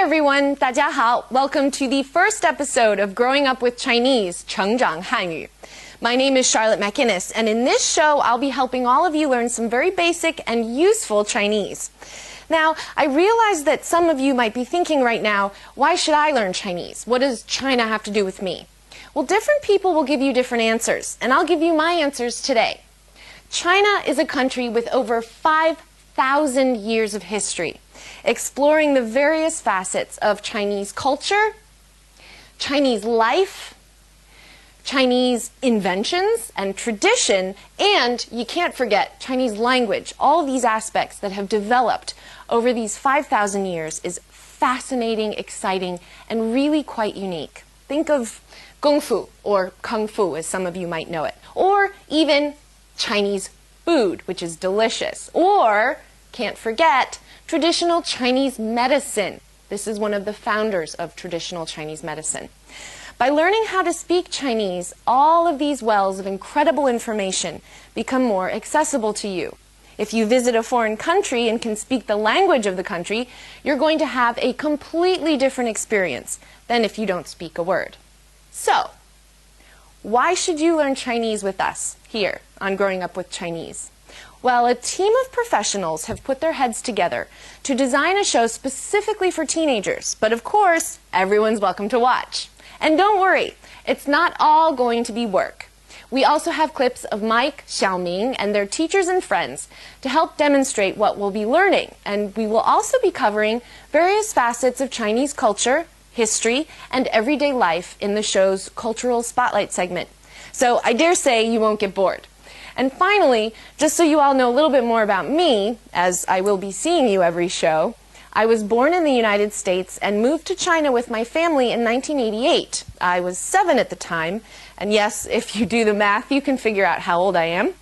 Hi everyone, 大家好. Welcome to the first episode of Growing Up with Chinese, 成长汉语. My name is Charlotte McInnes, and in this show I'll be helping all of you learn some very basic and useful Chinese. Now, I realize that some of you might be thinking right now, why should I learn Chinese? What does China have to do with me? Well, different people will give you different answers, and I'll give you my answers today. China is a country with over 5,000 years of history, exploring the various facets of Chinese culture, Chinese life, Chinese inventions and tradition, and you can't forget Chinese language. All of these aspects that have developed over these 5,000 years is fascinating, exciting, and really quite unique. Think of Kung Fu, or Kung Fu as some of you might know it, or even Chinese food, which is delicious, or, can't forget, traditional Chinese medicine. This is one of the founders of traditional Chinese medicine. By learning how to speak Chinese, all of these wells of incredible information become more accessible to you. If you visit a foreign country and can speak the language of the country, you're going to have a completely different experience than if you don't speak a word. So, why should you learn Chinese with us here on Growing Up with Chinese? Well, a team of professionals have put their heads together to design a show specifically for teenagers, but of course, everyone's welcome to watch. And don't worry, it's not all going to be work. We also have clips of Mike, Xiaoming, and their teachers and friends to help demonstrate what we'll be learning, and we will also be covering various facets of Chinese culture, history, and everyday life in the show's Cultural Spotlight segment. So I dare say you won't get bored. And finally, just so you all know a little bit more about me, as I will be seeing you every show, I was born in the United States and moved to China with my family in 1988. I was 7 at the time, and yes, if you do the math, you can figure out how old I am.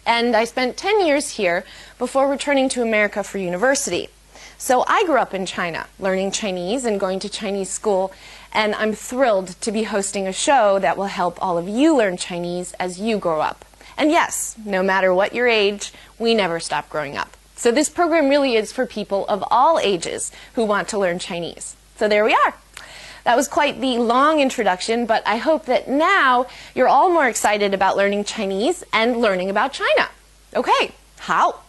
And I spent 10 years here before returning to America for university. So I grew up in China, learning Chinese and going to Chinese school, and I'm thrilled to be hosting a show that will help all of you learn Chinese as you grow up. And yes, no matter what your age, we never stop growing up. So this program really is for people of all ages who want to learn Chinese. So there we are. That was quite the long introduction, but I hope that now you're all more excited about learning Chinese and learning about China. Okay, 好.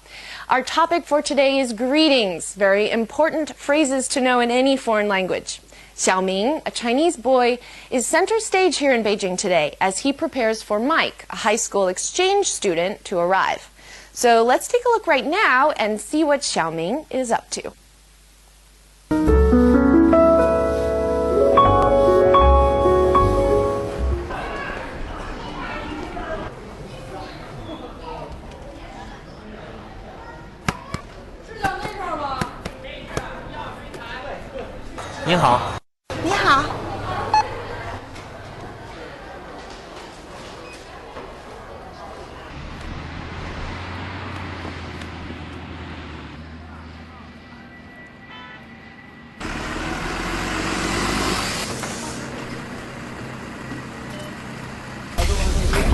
Our topic for today is greetings, very important phrases to know in any foreign language. Xiaoming, a Chinese boy, is center stage here in Beijing today as he prepares for Mike, a high school exchange student, to arrive. So let's take a look right now and see what Xiaoming is up to. Ni hao. 你好，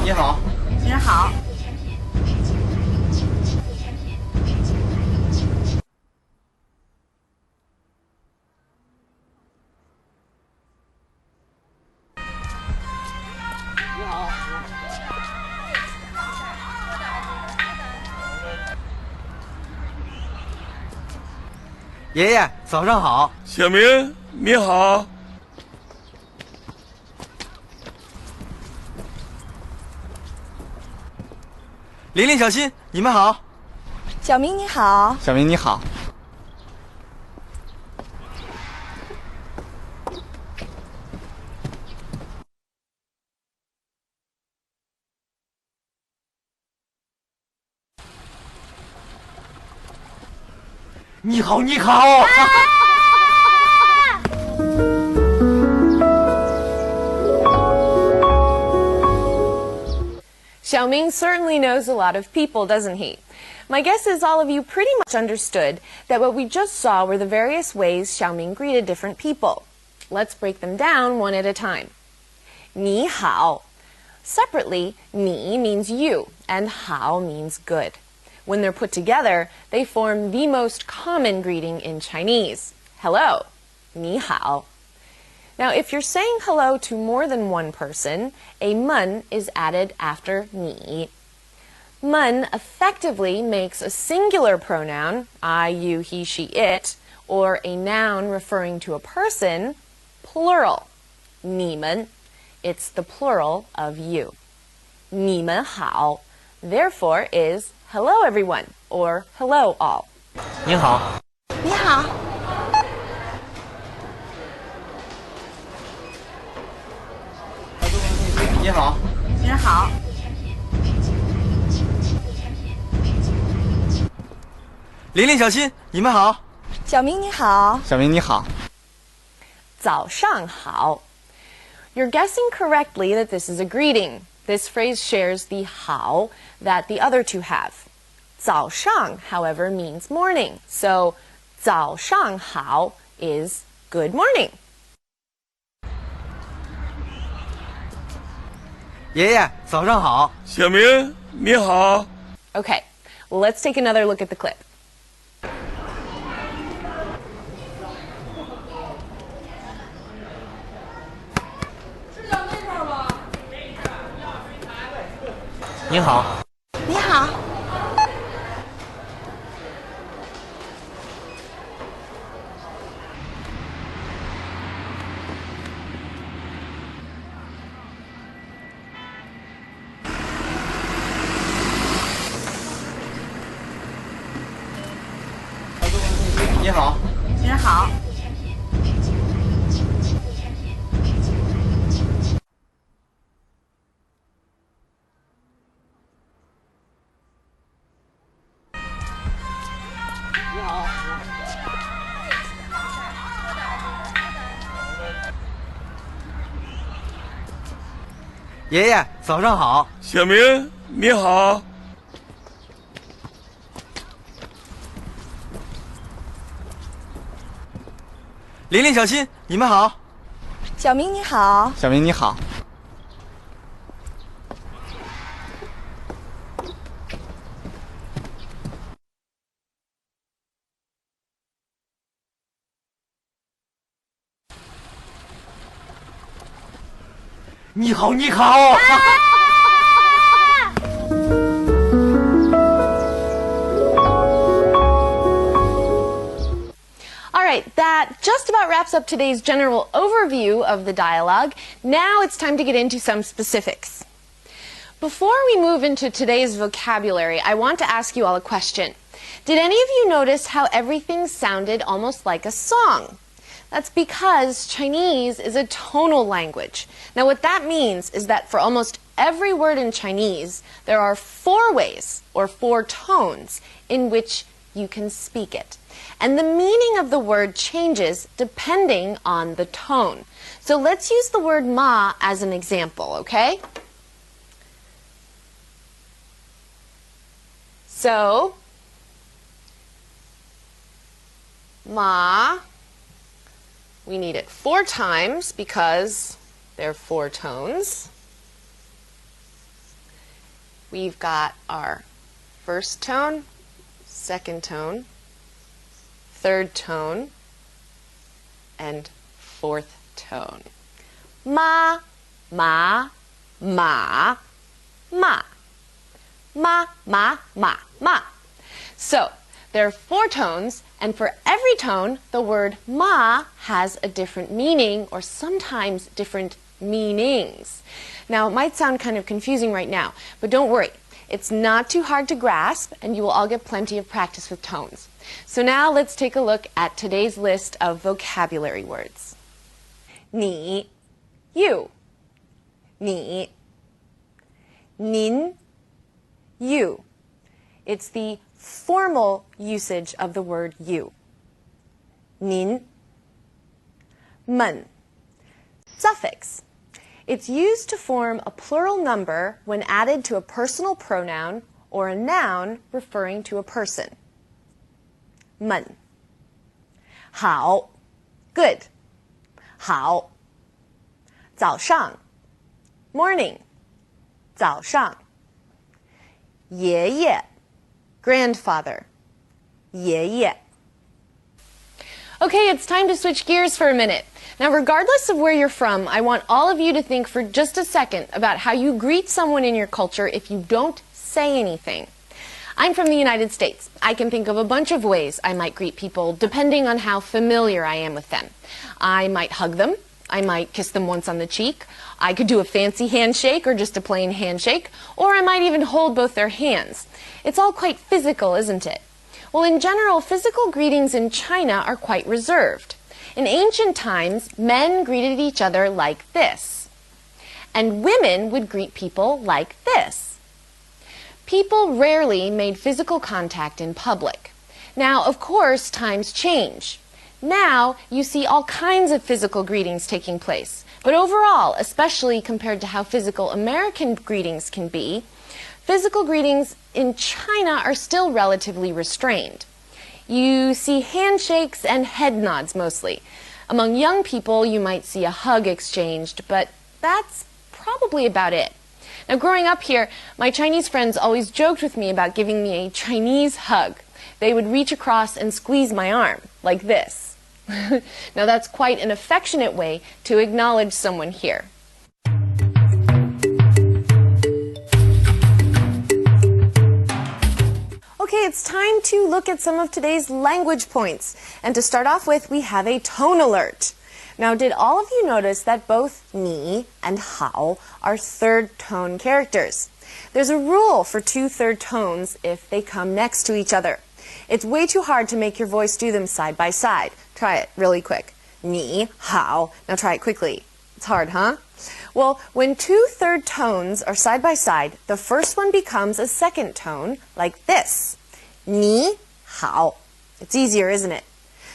你好。您好。爷爷，早上好。小明，你好。琳琳、小新，你们好。小明你好。小明你好。你好，你好。Xiaoming certainly knows a lot of people, doesn't he? My guess is all of you pretty much understood that what we just saw were the various ways Xiaoming greeted different people. Let's break them down one at a time. 你好. Separately, 你 means you, and 好 means good. When they're put together, they form the most common greeting in Chinese. Hello. 你好. Now, if you're saying hello to more than one person, a mun is added after 你. Mun effectively makes a singular pronoun, I, you, he, she, it, or a noun referring to a person, plural. 你们. It's the plural of you. 你们好, therefore is hello everyone, or hello all. 你好。你好。你好。你好。玲玲、小新，你们好。小明你好。小明你好。早上好. You're guessing correctly that this is a greeting. This phrase shares the 好 that the other two have. 早上, however, means morning. So 早上好 is good morning. 爷爷，早上好。小明你好。 Okay, well, let's take another look at the clip. 你好。你好。你好。你好。爷爷，早上好。小明你好。玲玲、小新，你们好。小明你好。小明你好。你好，你好。All right, that just about wraps up today's general overview of the dialogue. Now it's time to get into some specifics. Before we move into today's vocabulary, I want to ask you all a question. Did any of you notice how everything sounded almost like a song? That's because Chinese is a tonal language. Now what that means is that for almost every word in Chinese, there are 4 ways, or 4 tones, in which you can speak it. And the meaning of the word changes depending on the tone. So let's use the word ma as an example, okay? So, ma, we need it 4 times because there are 4 tones. We've got our first tone, second tone, third tone, and fourth tone. Ma, ma, ma, ma. Ma, ma, ma, ma. So, there are 4 tones, and for every tone, the word ma has a different meaning, or sometimes different meanings. Now, it might sound kind of confusing right now, but don't worry. It's not too hard to grasp, and you will all get plenty of practice with tones. So now let's take a look at today's list of vocabulary words. 你, you. 你, 您, you. It's the formal usage of the word you. 您, 们. Suffix. It's used to form a plural number when added to a personal pronoun or a noun referring to a person. 们. 好, good. 好. 早上, morning. 早上. 爷爷, grandfather. 爷爷. Okay, it's time to switch gears for a minute. Now, regardless of where you're from, I want all of you to think for just a second about how you greet someone in your culture if you don't say anything. I'm from the United States. I can think of a bunch of ways I might greet people depending on how familiar I am with them. I might hug them. I might kiss them once on the cheek. I could do a fancy handshake or just a plain handshake, or I might even hold both their hands. It's all quite physical, isn't it? Well, in general, physical greetings in China are quite reserved. In ancient times, men greeted each other like this, and women would greet people like this. People rarely made physical contact in public. Now, of course, times change. Now, you see all kinds of physical greetings taking place. But overall, especially compared to how physical American greetings can be, physical greetings in China are still relatively restrained. You see handshakes and head nods mostly. Among young people, you might see a hug exchanged, but that's probably about it. Now, growing up here, my Chinese friends always joked with me about giving me a Chinese hug. They would reach across and squeeze my arm, like this. Now, that's quite an affectionate way to acknowledge someone here. Okay, it's time to look at some of today's language points. And to start off with, we have a tone alert. Now, did all of you notice that both ni and hao are third tone characters? There's a rule for two third tones if they come next to each other. It's way too hard to make your voice do them side by side. Try it really quick. Ni, hao. Now try it quickly. It's hard, huh? Well, when two third tones are side by side, the first one becomes a second tone, like this. Ni, hao. It's easier, isn't it?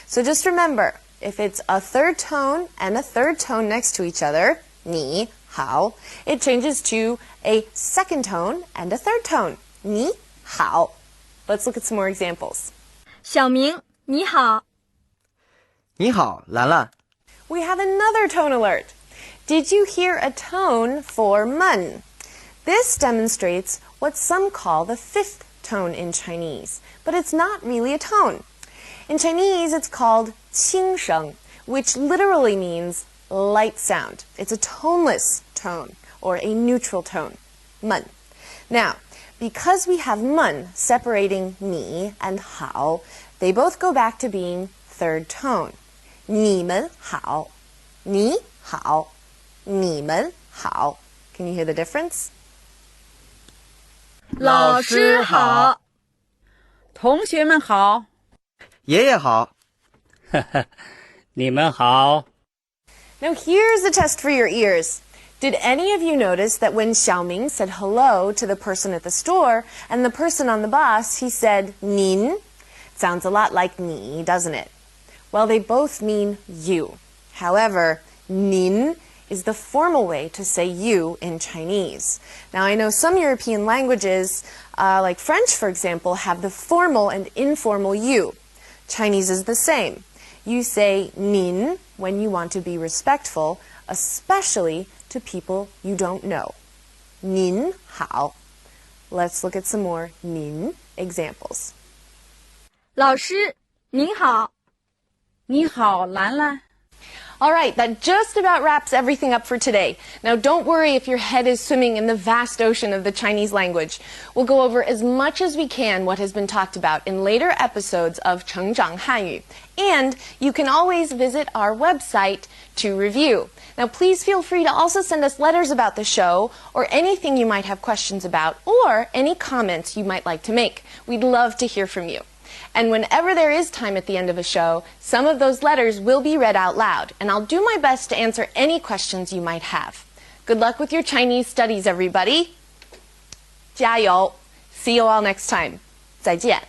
So just remember, if it's a third tone and a third tone next to each other, ni, hao, it changes to a second tone and a third tone, ni, hao. Let's look at some more examples. 小明，你好。你好，兰兰。 We have another tone alert. Did you hear a tone for mun? This demonstrates what some call the fifth tone in Chinese, but it's not really a tone. In Chinese, it's called 轻声, which literally means light sound. It's a toneless tone, or a neutral tone, mun. Now, because we have mun separating ni and hao, they both go back to being third tone. 你们好，你好，你们好. Can you hear the difference? 老师好，同学们好，爷爷好。你们好。 Now here's a test for your ears. Did any of you notice that when Xiaoming said hello to the person at the store and the person on the bus, he said 您? Sounds a lot like 你, doesn't it? Well, they both mean you. However, 您 is the formal way to say you in Chinese. Now, I know some European languages, like French, for example, have the formal and informal you. Chinese is the same. You say 您 when you want to be respectful, especially to people you don't know. 您好. Let's look at some more 您 examples. 老师，您好。你好，兰兰。 All right, that just about wraps everything up for today. Now, don't worry if your head is swimming in the vast ocean of the Chinese language. We'll go over as much as we can what has been talked about in later episodes of 成长汉语. And you can always visit our website to review. Now, please feel free to also send us letters about the show or anything you might have questions about or any comments you might like to make. We'd love to hear from you. And whenever there is time at the end of a show, some of those letters will be read out loud, and I'll do my best to answer any questions you might have. Good luck with your Chinese studies, everybody. 加油! See you all next time. 再见.